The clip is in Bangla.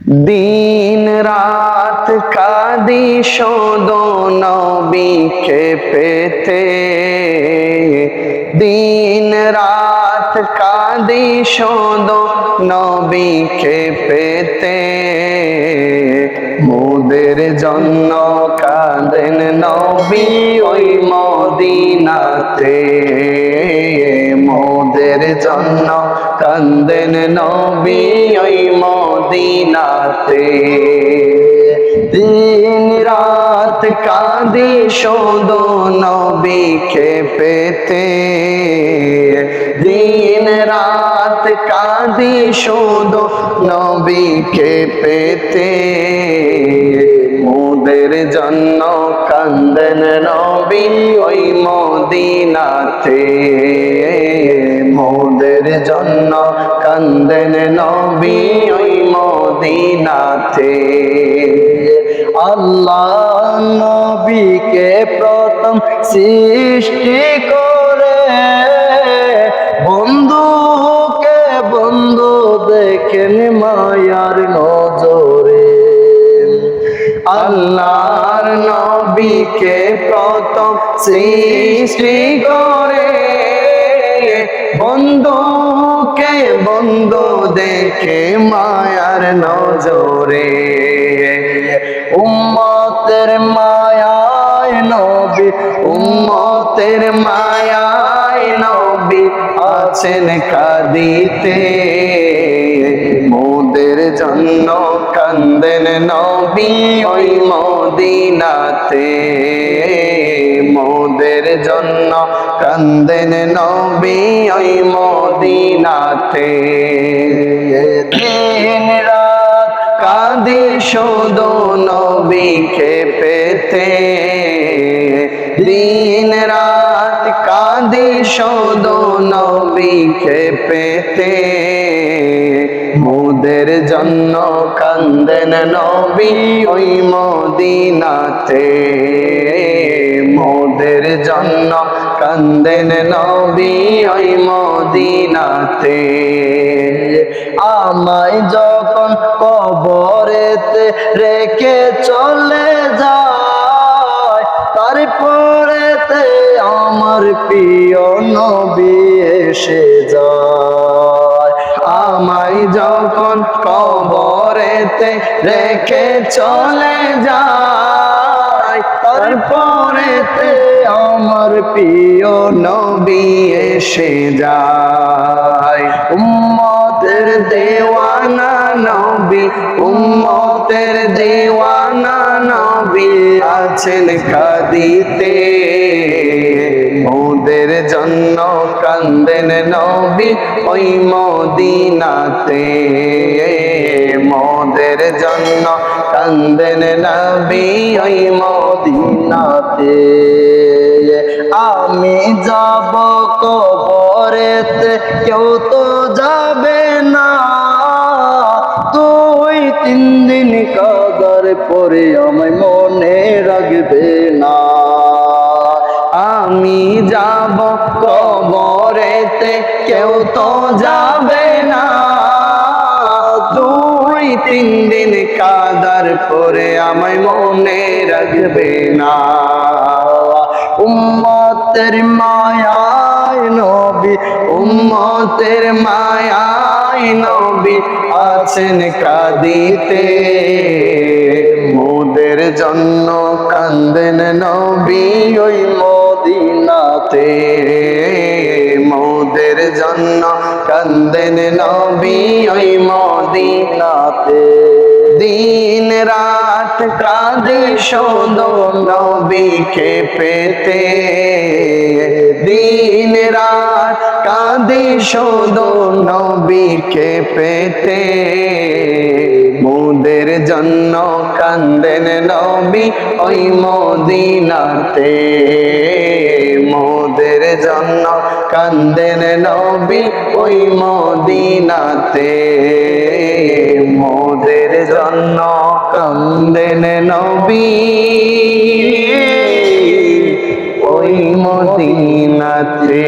দিন রাত কাঁদি শুধু নবীকে পেতে, দিন রাত কাঁদি শুধু নবীকে পেতে। মোদের জন্য কাঁদেন নবী ওই মদিনাতে, মোদের জন্য কাঁদেন নবী ওই মদিনাতে। দিন রাত কাঁদি শুধু নবীকে পেতে, দিন রাত কাঁদি শুধু নবীকে পেতে। মোদের জন্য কাঁদেন নবী ওই মদিনাতে, মোদের জন্য কাঁদেন নবী ওই মদিনাতে। আল্লাহ নবীকে প্রথম সৃষ্টি করে বন্ধুকে বন্ধু দেখেন মায়ার নজরে। আল্লাহর নবীকে প্রথম সৃষ্টি করে বন্ধুকে বন্ধু দেখে মায়ার নজরে। উম্মতের মায়ায় নবী, উম্মতের মায়ায় নবী আছেন কাঁদিতে। মোদের জন্য কাঁদেন নবী ওই মদিনাতে, মোদের জন্য কাঁদেন নবী ওই মদিনাতে। দিন রাত কাঁদি শুধু নবীকে পেতে, দিন রাত কাঁদি শুধু নবীকে পেতে। মোদের জন্য কাঁদেন নবী ওই মদিনাতে, মোদের জন্য কাঁদেন নবী ওই মদিনাতে। আমায় যখন কবরেতে রেখে চলে যায়, তারপরেতে আমার প্রিয় নবী এসে যায়। আমায় যখন কবরেতে রেখে চলে যায়, তারপরেতে আমার প্রিয় নবী এসে যায়। উম্মতের দেওয়ানা নবী, উম্মতের দেওয়ানা নবী আছেন কাঁদিতে। মোদের জন্য কাঁদেন নবী ওই মদিনাতে, মোদের জন্য কাঁদেন নবী ওই মদিনাতে। আমি যাব কবরেতে কেউ তো যাবে না, 2-3 দিন কাদার পরে আমায় মনে রাখবে না। আমি যাব কবরেতে কেউ তো যাবে না, 2-3 দিন কাদার পরে আমায় মনে রাখবে না। উম্মতের মায়ায় নবী, উম্মতের মায়ায় নবী আছেন কাঁদিতে। মোদের জন্য কাঁদেন নবী ওই মদিনাতে, মোদের জন্য কাঁদেন নবী ওই মদিনাতে। দিন রাত কাঁদি শুধু নবীকে পেতে, দিন রাত কাঁদি শুধু নবীকে পেতে। মোদের জন্য কাঁদেন নবী ওই মদিনাতে, মোদের জন্য কাঁদেন নবী ওই মদিনাতে। মোদের জন্য কাঁদেন নবী ওই মদিনাতে।